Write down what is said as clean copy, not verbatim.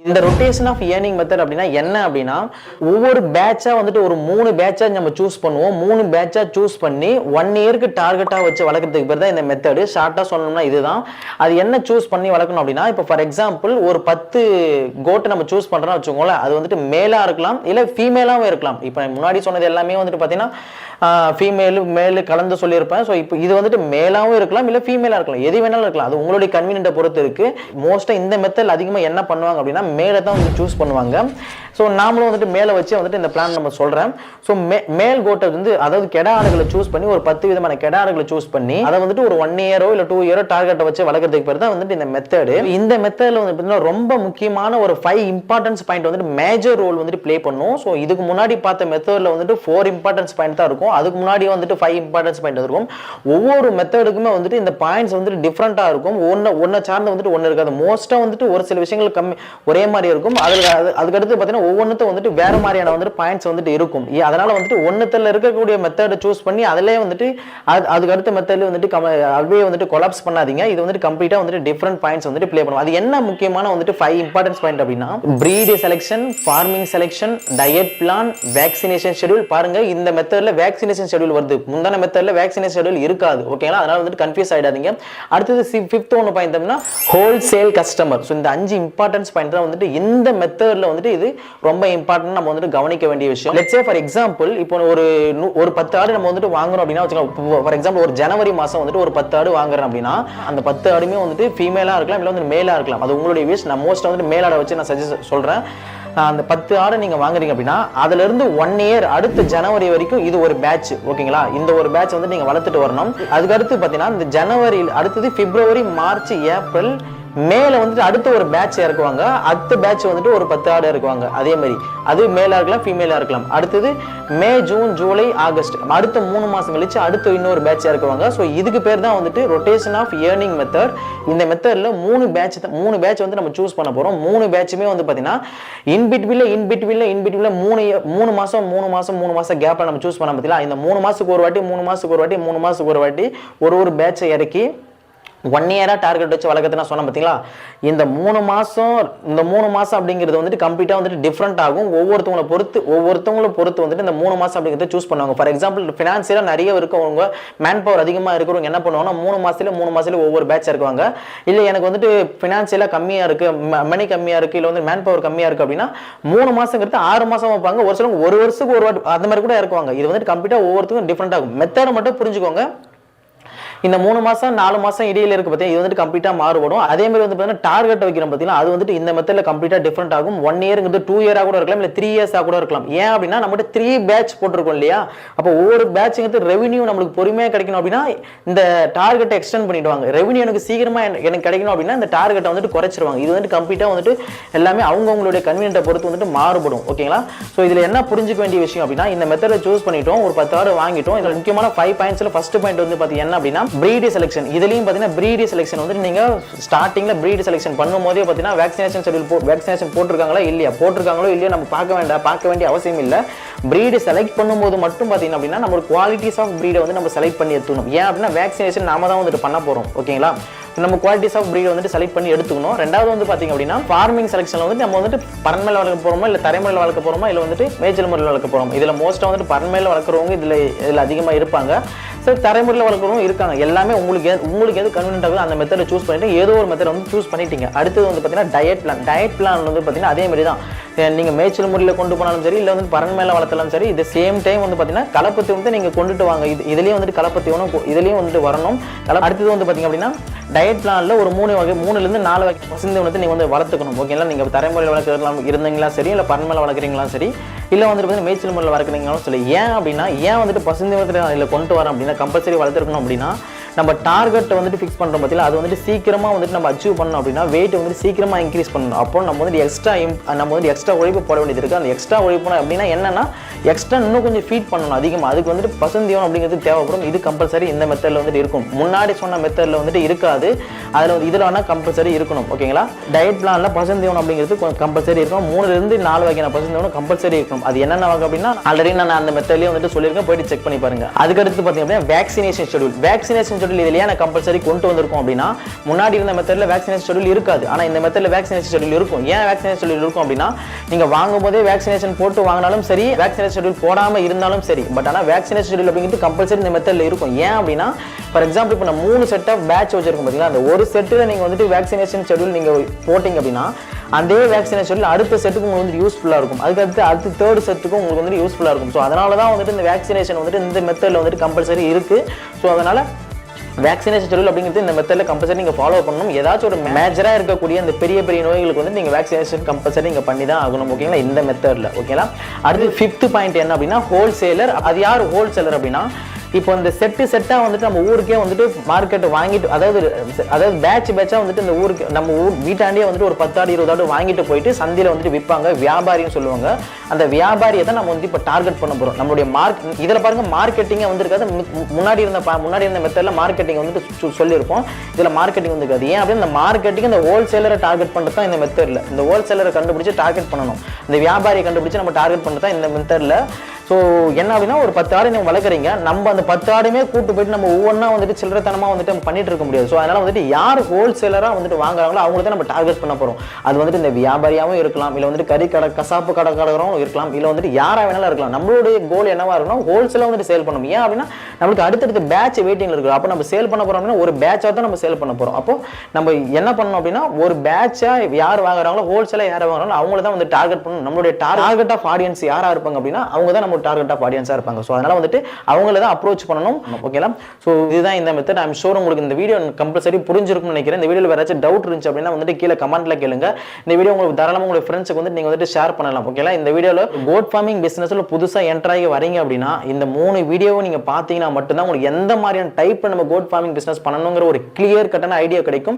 இந்த rotation of earning method அப்படின்னா என்ன அப்படின்னா ஒவ்வொரு பேட்சா வந்துட்டு ஒரு 3 பேட்சா நம்ம சூஸ் பண்ணுவோம். 3 பேட்சா சூஸ் பண்ணி 1 இயருக்கு டார்கெட்டா வச்சு வளர்க்கறதுக்கு பேர் தான் இந்த மெத்தட். ஷார்ட்டா சொல்லணும்னா இதுதான். அது என்ன சூஸ் பண்ணி வளர்க்கணும் அப்படின்னா, இப்போ ஃபார் எக்ஸாம்பிள் ஒரு 10 கோட்டை நம்ம சூஸ் பண்றோம்னு வச்சுக்கோங்களேன். அது வந்துட்டு மேலா இருக்கலாம் இல்ல ஃபீமேலாவும் இருக்கலாம். இப்போ முன்னாடி சொன்னது எல்லாமே வந்துட்டு பாத்தீங்கன்னா ஃபீமேல் மேல் கலந்து சொல்லியிருப்பேன். ஸோ இப்போ இது வந்துட்டு மேலாவும் இருக்கலாம் இல்லை ஃபீமேலாக இருக்கலாம், எது வேணாலும் இருக்கலாம். அது உங்களுடைய கன்வீனியன்ட்டை பொறுத்து இருக்கு. மோஸ்ட்டாக இந்த மெத்தட் அதிகமாக என்ன பண்ணுவாங்க அப்படின்னா மேலே தான் வந்து சூஸ் பண்ணுவாங்க. ஸோ நாமளும் வந்துட்டு மேலே வச்சு வந்துட்டு இந்த பிளான் நம்ம சொல்கிறேன். ஸோ மேல் கோட்டை வந்து அதாவது கெடா ஆடுகளை சூஸ் பண்ணி ஒரு 10 விதமான கெடா ஆடுகளை சூஸ் பண்ணி அதை வந்துட்டு ஒரு 1 இயரோ இல்லை 2 இயரோ டார்கெட்டை வச்சு வளர்க்கறதுக்கு பேர் தான் வந்துட்டு இந்த மெத்தடு. இந்த மெத்தடில் வந்து பார்த்தீங்கன்னா ரொம்ப முக்கியமான ஒரு 5 இம்பார்ட்டன்ஸ் பாயிண்ட் வந்துட்டு மேஜர் ரோல் வந்துட்டு ப்ளே பண்ணும். ஸோ இதுக்கு முன்னாடி பார்த்த மெத்தடில் வந்துட்டு 4 இம்பார்ட்டன்ஸ் பாயிண்ட் தான் இருக்கும். அதுக்கு முன்னாடி வந்துட்டு 5 இம்பார்ட்டன்ஸ் பாயிண்ட் இருக்கும். ஒவ்வொரு மெத்தடுக்குமே வந்துட்டு இந்த பாயிண்ட்ஸ் வந்துட்டு டிஃப்ரெண்டா இருக்கும். ஒன்றை சார்ந்து வந்துட்டு ஒன்று இருக்காது. மோஸ்டா வந்துட்டு ஒரு சில விஷயங்கள் கம்மி ஒரே மாதிரி இருக்கும். அதுக்கு அடுத்து பார்த்தீங்கன்னா ஒவ்வொன்றுத்தும் வந்துட்டு வேற மாதிரியான வந்துட்டு பாயிண்ட்ஸ் வந்துட்டு இருக்கும். அதனால வந்துட்டு ஒன்னுத்துல இருக்கக்கூடிய மெத்தடை சூஸ் பண்ணி அதிலே வந்துட்டு அதுக்கு அடுத்த மெத்தட்ல வந்துட்டு அதுவே வந்துட்டு கொலாப்ஸ் பண்ணாதீங்க. இது வந்துட்டு கம்ப்ளீட்டா வந்துட்டு டிஃப்ரெண்ட் பாயிண்ட்ஸ் வந்துட்டு ப்ளே பண்ணும். அது என்ன முக்கியமான வந்துட்டு 5 இம்பார்ட்டன்ஸ் பாயிண்ட் அப்படின்னா breed selection, farming selection, diet plan, vaccination schedule. பாருங்க இந்த மெத்தட்ல வேக்சினேஷன் ஷெட்யூல் வருது. முந்தான மெத்தட்ல வேக்சினேஷன் ஷெட்யூல் இருக்காது. ஓகேங்களா? அதனால வந்துட்டு கன்ஃபியூஸ் ஆயிடாதீங்க. அடுத்தது 5th ஒன்று பாயிண்ட் அப்படின்னா ஹோல்சேல் கஸ்டமர். ஸோ இந்த 5 இம்பார்ட்டன்ஸ் பாயிண்ட் தான் வந்துட்டு இந்த மெத்தட்ல வந்துட்டு இது ரொம்ப இம்பார்ட்டன்ட் நம்ம வந்துட்டு கவனிக்க வேண்டிய விஷயம். லெட்ஸ் சே ஃபார் எக்ஸாம்பிள் இப்போ ஒரு 10 ஆடு நம்ம வந்துட்டு வாங்குறோம் அப்படின்னா வச்சுக்கோங்க. ஃபார் எக்ஸாம்பிள் ஒரு ஜனவரி மாசம் வந்துட்டு ஒரு 10 ஆடு வாங்குறேன் அப்படின்னா அந்த 10 ஆடுமே வந்துட்டு ஃபீமேலா இருக்கலாம் இல்லை வந்து மேலா இருக்கலாம். அது உங்களுடைய விஷ். நான் மோஸ்ட் வந்துட்டு மேல் ஆடை வச்சு நான் சஜஸ்ட் சொல்றேன். அந்த 10 ஆடை நீங்க வாங்குறீங்க அப்படின்னா அதுல இருந்து 1 இயர் அடுத்த ஜனவரி வரைக்கும் இது ஒரு பேட்ச். ஓகேங்களா? இந்த ஒரு பேட்ச் வந்து நீங்க வளர்த்துட்டு வரணும். அதுக்கு அடுத்து பாத்தீங்கன்னா இந்த ஜனவரி அடுத்தது பிப்ரவரி, மார்ச், ஏப்ரல், மேல வந்துட்டு அடுத்த ஒரு பேட்ச் இறக்குவாங்க. அடுத்த பேட்ச் வந்துட்டு ஒரு 10 ஆடு இறக்குவாங்க. அதே மாதிரி அது மேலா இருக்கலாம் ஃபீமேலா இருக்கலாம். அடுத்தது மே, ஜூன், ஜூலை, ஆகஸ்ட், அடுத்த 3 மாசம் கழிச்சு அடுத்த இன்னொரு பேட்ச் இறக்குவாங்க. ஸோ இதுக்கு பேர் தான் வந்துட்டு ரொட்டேஷன் ஆஃப் ஏர்னிங் மெத்தட். இந்த மெத்தட்ல 3 பேட்ச் வந்து நம்ம சூஸ் பண்ண போறோம். 3 பேட்சுமே வந்து பாத்தீங்கன்னா இன்பிட்வீன்ல 3 மாசம் கேப்ல நம்ம சூஸ் பண்ண பத்தில இந்த 3 மாசத்துக்கு ஒரு வாட்டி ஒரு பேட்சை இறக்கி 1 இயரா டார்கெட் வச்சு வளர்க்கறது நான் சொன்னேன் பார்த்தீங்களா? இந்த 3 மாசம் அப்படிங்கிறது வந்துட்டு கம்ப்ளீட்டா வந்துட்டு டிஃப்ரெண்ட் ஆகும். ஒவ்வொருத்தவங்களை பொறுத்து வந்துட்டு இந்த 3 மாசம் அப்படிங்கிறத சூஸ் பண்ணுவாங்க. ஃபார் எக்ஸாம்பிள் ஃபினான்சியலா நிறைய இருக்கவங்க, மேன் பவர் அதிகமா இருக்கிறவங்க என்ன பண்ணுவாங்கன்னா 3 மாசத்துல ஒவ்வொரு பேட்ச் இருக்குவாங்க. இல்ல எனக்கு வந்துட்டு ஃபினான்சியலா கம்மியா இருக்கு, மணி கம்மியா இருக்கு, இல்ல வந்து மேன் பவர் கம்மியா இருக்கு அப்படின்னா 3 மாசங்கிறது 6 மாசம் வைப்பாங்க. ஒரு சிலவங்க 1 வருஷத்துக்கு ஒரு வாட்டி அந்த மாதிரி கூட இருக்குவாங்க. இது வந்துட்டு கம்ப்ளீட்டா ஒவ்வொருத்தருக்கும் டிஃப்ரெண்ட் ஆகும். மெத்தடை மட்டும் புரிஞ்சுக்கோங்க. இந்த 3 மாசம் 4 மாசம் இடையில இருக்கு பார்த்தீங்கன்னா இது வந்துட்டு கம்ப்ளீட்டா மாறுபடும். அதே மாதிரி வந்து பார்த்தீங்கன்னா டார்கெட் வைக்கிறோம் பார்த்தீங்கன்னா அது வந்துட்டு இந்த மெத்தட்ல கம்ப்ளீட்டா டிஃப்ரெண்ட் ஆகும். 1 இயர்ங்கிறது 2 இயரா கூட இருக்கலாம், இல்ல 3 இயர்ஸா கூட இருக்கலாம். ஏன் அப்படின்னா நம்மகிட்ட 3 பேட்ச் போட்டிருக்கோம் இல்லையா? அப்போ ஒவ்வொரு பேட்சுங்கிறது ரெவன்யூ நம்மளுக்கு பொறுமையா கிடைக்கணும் அப்படின்னா இந்த டார்கெட்டை எக்ஸ்டெண்ட் பண்ணிடுவாங்க. ரெவன்யூ எனக்கு சீக்கிரமா எனக்கு கிடைக்கணும் அப்படின்னா இந்த டார்கெட்டை வந்துட்டு குறைச்சிருவாங்க. இது வந்துட்டு கம்ப்ளீட்டா வந்துட்டு எல்லாமே அவங்களுடைய கன்வீனியன்ட்டை பொறுத்து வந்துட்டு மாறுபடும். ஓகேங்களா? ஸோ இதுல என்ன புரிஞ்சுக்க வேண்டிய விஷயம் அப்படின்னா இந்த மெத்தடை சூஸ் பண்ணிட்டோம், ஒரு 10 ஆடு வாங்கிட்டோம். இதுல முக்கியமான 5 பாயிண்ட்ஸ்ல ஃபர்ஸ்ட் பாயிண்ட் வந்து பாத்தீங்கன்னா என்ன அப்படின்னா பிரீட் செலெக்ஷன். இதுலயும் பாத்தீங்கன்னா பிரீட் செலெக்ஷன் வந்து நீங்க ஸ்டார்டிங்ல பிரீட் செலெக்ஷன் பண்ணும்போதே பாத்தீங்கன்னா வேக்சினேஷன் போட்டிருக்காங்களா இல்லையா, போட்டிருக்காங்களோ இல்லையா நம்ம பார்க்க வேண்டிய அவசியம் இல்ல. பிரீட் செலக்ட் பண்ணும்போது மட்டும் பாத்தீங்கன்னா அப்படின்னா நம்ம குவாலிட்டிஸ் ஆஃப் பிரீடை வந்து நம்ம செலக்ட் பண்ணி எடுத்துக்கணும். ஏன் அப்படின்னா வேக்சினேஷன் நாம தான் வந்துட்டு பண்ண போறோம். ஓகேங்களா? நம்ம குவாலிட்டிஸ் ஆஃப் பிரீட் வந்துட்டு செலக்ட் பண்ணி எடுத்துக்கணும். ரெண்டாவது வந்து பாத்தீங்க அப்படின்னா ஃபார்மிங் செலெக்ஷன்ல வந்து நம்ம வந்துட்டு பரன்மேல வளர்க்க போறோமா இல்ல தரைமுறையில் வளர்க்க போறோமா இல்ல வந்துட்டு மேய்ச்சல் முறையில் வளர்க்க போறோம். இதுல மோஸ்டா வந்துட்டு பரன்மேல வளர்க்குறவங்க இதுல அதிகமா இருப்பாங்க. சரி, தரைமுறையில் வளர்க்குறவங்க இருக்காங்க. எல்லாமே உங்களுக்கு எது கன்வீனியன்ட் ஆகுது அந்த மெத்தடை சூஸ் பண்ணிட்டு ஏதோ ஒரு மெத்தட் வந்து சூஸ் பண்ணிட்டீங்க. அடுத்தது வந்து பாத்தீங்கன்னா டயட் பிளான் வந்து பாத்தீங்கன்னா அதே மாதிரி தான். நீங்க மேய்ச்சல் முறையில் கொண்டு போனாலும் சரி இல்ல வந்து பரன்மேல வளர்த்தலாம் சரி, இது சேம் டைம் வந்து பாத்தீங்கன்னா கலப்பத்தி வந்து நீங்க கொண்டுட்டு வாங்க. இதுலயும் வந்துட்டு கலப்பத்தி இதுலயும் வந்துட்டு வரணும். அடுத்தது வந்து பாத்தீங்க அப்படின்னா டயட் பிளான்ல ஒரு 3ல இருந்து 4 வகை பசுந்தீவனத்தை நீங்க வந்து வளர்த்துக்கணும். ஓகேங்களா? நீங்க தரைமுறையில் வளர்க்கலாம் இருந்தீங்களா சரி, இல்ல பரன்மேல வளர்க்குறீங்களா சரி, இல்ல வந்துட்டு மேய்ச்சல் முறையில் வளர்க்குறீங்களாலும் சரி. ஏன் அப்படின்னா ஏன் வந்துட்டு பசுந்தீவனத்தை இதுல கொண்டு வரோம் அப்படின்னா கம்பல்சரி வளர்த்துருக்கணும் அப்படின்னா நம்ம டார்கெட் வந்துட்டு ஃபிக்ஸ் பண்றோம் பத்தில அது வந்துட்டு சீக்கிரமா வந்துட்டு நம்ம அச்சீவ் பண்ணணும் அப்படின்னா வெயிட் வந்துட்டு சீக்கிரமா இன்க்ரீஸ் பண்ணணும். அப்போ நம்ம வந்து எக்ஸ்ட்ரா உழைப்பு போட வேண்டியது இருக்கு. அந்த எக்ஸ்ட்ரா உழைப்பு அப்படின்னா என்னன்னா எக்ஸ்ட்ரா இன்னும் கொஞ்சம் ஃபீட் பண்ணணும் அதிகமா. அதுக்கு வந்துட்டு பசுந்தீவனம் அப்படிங்கிறது தேவைப்படும். இது கம்பல்சரி இந்த மெத்தட்ல வந்துட்டு இருக்கும். முன்னாடி சொன்ன மெத்தட்ல வந்துட்டு இருக்காது. அதுல இதுல வேணா கம்பல்சரி இருக்கணும். ஓகேங்களா? டயட் பிளான்ல பசுந்தீவனம் அப்படிங்கிறது கம்பல்சரி இருக்கும். 3ல இருந்து 4 வகையான பசுந்தீவனம் கம்பல்சரி இருக்கும். அது என்னென்ன வகை அப்படின்னா ஆல்ரெடி நான் அந்த மெத்தட்லயே வந்துட்டு சொல்லியிருக்கேன், போயிட்டு செக் பண்ணி பாருங்க. அதுக்கு அடுத்து பாத்தீங்கன்னா வேக்சினேஷன் ஷெட்யூல். வேக்சினேஷன் ஷெட்யூல் இதுலயே நான் கம்பல்சரி கொண்டு வந்திருக்கோம் அப்படின்னா முன்னாடி இருந்த மெத்தட்ல வேக்சினேஷன் ஷெட்யூல் இருக்காது. ஆனா இந்த மெத்தட்ல வேக்சினேஷன் ஷெட்யூல் இருக்கும். ஏன் வேக்சினேஷன் ஷெட்யூல் இருக்கும் அப்படின்னா நீங்க வாங்கும் போதே வேக்சினேஷன் போட்டு வாங்கினாலும் சரி, வேக்சினேஷன் ஷெட்யூல் போடாம இருந்தாலும் சரி, பட் ஆனா வேக்சினேஷன் ஷெட்யூல் அப்படிங்கிறது கம்பல்சரி இந்த மெத்தட்ல இருக்கும். ஏன் அப்படின்னா ஃபார் எக்ஸாம்பிள் இப்போ நான் 3 செட் ஆஃப் பேட்ச் வச்சிருக்கோம் பாத்தீங்களா, அந்த ஒரு செட்டில் நீங்க வந்துட்டு வேக்சினேஷன் ஷெட்யூல் நீங்க போட்டீங்க அப்படின்னா அதே வேக்சினேஷன் ஷெட்யூல் அடுத்த செட்டுக்கு உங்களுக்கு வந்து யூஸ்ஃபுல்லா இருக்கும். அதுக்கு அடுத்து தேர்ட் செட்டுக்கும் உங்களுக்கு வந்து யூஸ்ஃபுல்லா இருக்கும். ஸோ அதனால தான் வந்துட்டு இந்த வேக்சினேஷன் வந்துட்டு இந்த மெத்தட்ல வந்துட்டு கம்பல்சரி இருக்கு. ஸோ அதனால வேக்சினேஷன் ஷெட்யூல் அப்படிங்கிறது இந்த மெத்தட்ல கம்பல்சரி நீங்க ஃபாலோ பண்ணணும். ஏதாச்சும் ஒரு மேஜரா இருக்கக்கூடிய அந்த பெரிய பெரிய நோய்களுக்கு வந்து நீங்க வேக்சினேஷன் கம்பல்சரி நீங்க பண்ணி தான் ஆகணும். ஓகேங்களா, இந்த மெத்தட்ல. ஓகேங்களா, அடுத்து 5th பாயிண்ட் என்ன அப்படின்னா ஹோல்சேலர். அது யார் ஹோல்சேலர் அப்படின்னா இப்போ இந்த செட்டா வந்துட்டு நம்ம ஊருக்கே வந்துட்டு மார்க்கெட் வாங்கிட்டு அதாவது பேட்சா வந்துட்டு இந்த ஊருக்கு நம்ம ஊர் வீட்டாண்டியே வந்துட்டு ஒரு 10 ஆடு 20 ஆடு வாங்கிட்டு போயிட்டு சந்தையில வந்துட்டு விற்பாங்க, வியாபாரின்னு சொல்லுவாங்க. அந்த வியாபாரியை தான் நம்ம வந்து இப்போ டார்கெட் பண்ண போறோம். நம்மளுடைய இதுல பாருங்க மார்க்கெட்டிங்கே வந்திருக்காது. முன்னாடி இருந்த மெத்தட்ல மார்க்கெட்டிங் வந்துட்டு சொல்லியிருப்போம், இதுல மார்க்கெட்டிங் வந்திருக்காது. ஏன் அப்படின்னு இந்த மார்க்கெட்டிங் இந்த ஹோல்சேலரை டார்கெட் பண்ணுறது தான் இந்த மெத்தட்ல. இந்த ஹோல்சேலரை கண்டுபிடிச்சு டார்கெட் பண்ணணும், இந்த வியாபாரியை கண்டுபிடிச்சு நம்ம டார்கெட் பண்ணுறது தான் இந்த மெத்தட்ல. ஸோ என்ன அப்படின்னா ஒரு 10 ஆடு நீங்கள் வளர்க்குறீங்க, நம்ம அந்த 10 ஆடுமே கூட்டு போயிட்டு நம்ம ஒவ்வொன்றா வந்துட்டு சில்லறத்தனமாக வந்துட்டு நம்ம பண்ணிட்டு இருக்க முடியாது. ஸோ அதனால வந்துட்டு யார் ஹோல்சேலராக வந்துட்டு வாங்குறாங்களோ அவங்கள தான் நம்ம டார்கெட் பண்ண போகிறோம். அது வந்துட்டு இந்த வியாபாரியாகவும் இருக்கலாம், இல்லை வந்துட்டு கறி கடை கசாப்பு கடைக்காரரும் இருக்கலாம், இல்லை வந்துட்டு யாராக வேணாலும் இருக்கலாம். நம்மளுடைய கோல் என்னவா இருக்கணும், ஹோல்சேலாக வந்துட்டு சேல் பண்ணணும். ஏன் அப்படின்னா நம்மளுக்கு அடுத்தடுத்து பேட்ச் வெயிட்டிங் இருக்கு. அப்போ நம்ம சேல் பண்ண போகிறோம் அப்படின்னா ஒரு பேட்சாக தான் நம்ம சேல் பண்ண போகிறோம். அப்போ நம்ம என்ன பண்ணணும் அப்படின்னா ஒரு பேட்சா யார் வாங்குறாங்களோ ஹோல்சேலாக யார் வாங்குறாங்களோ அவங்கள தான் வந்து டார்கெட் பண்ணணும். நம்மளுடைய டார்கெட் ஆஃப் ஆடியன்ஸ் யாராக இருப்பாங்க அப்படின்னா அவங்க தான் நம்ம டார்கெட் ஆஃப் ஆடியன்ஸா இருப்பாங்க. சோ அதனால வந்துட்டு அவங்கள தான் அப்ரோச் பண்ணணும். ஓகேங்களா, சோ இதுதான் இந்த மெத்தட். ஐ அம் ஷூர் உங்களுக்கு இந்த வீடியோ கம்பல்சரி புரிஞ்சிருக்கும்னு நினைக்கிறேன். இந்த வீடியோல வேற ஏதாச்சும் டவுட் இருந்துச்சு அப்படின்னா வந்துட்டு கீழே கமெண்ட்ல கேளுங்க. இந்த வீடியோ உங்களுக்கு தாராளமா உங்க ஃப்ரெண்ட்ஸ்க்கு வந்து நீங்க வந்துட்டு ஷேர் பண்ணலாம். ஓகேங்களா, இந்த வீடியோல கோட் ஃபார்மிங் பிசினஸ்ல புதுசா என்டர் ஆகி வரீங்க அப்படின்னா இந்த 3 வீடியோவை நீங்க பாத்தீங்கன்னா மட்டும்தான் உங்களுக்கு எந்த மாதிரியான டைப்ல நம்ம கோட் ஃபார்மிங் பிசினஸ் பண்ணணுங்கிற ஒரு கிளியர் கட்டான ஐடியா கிடைக்கும்.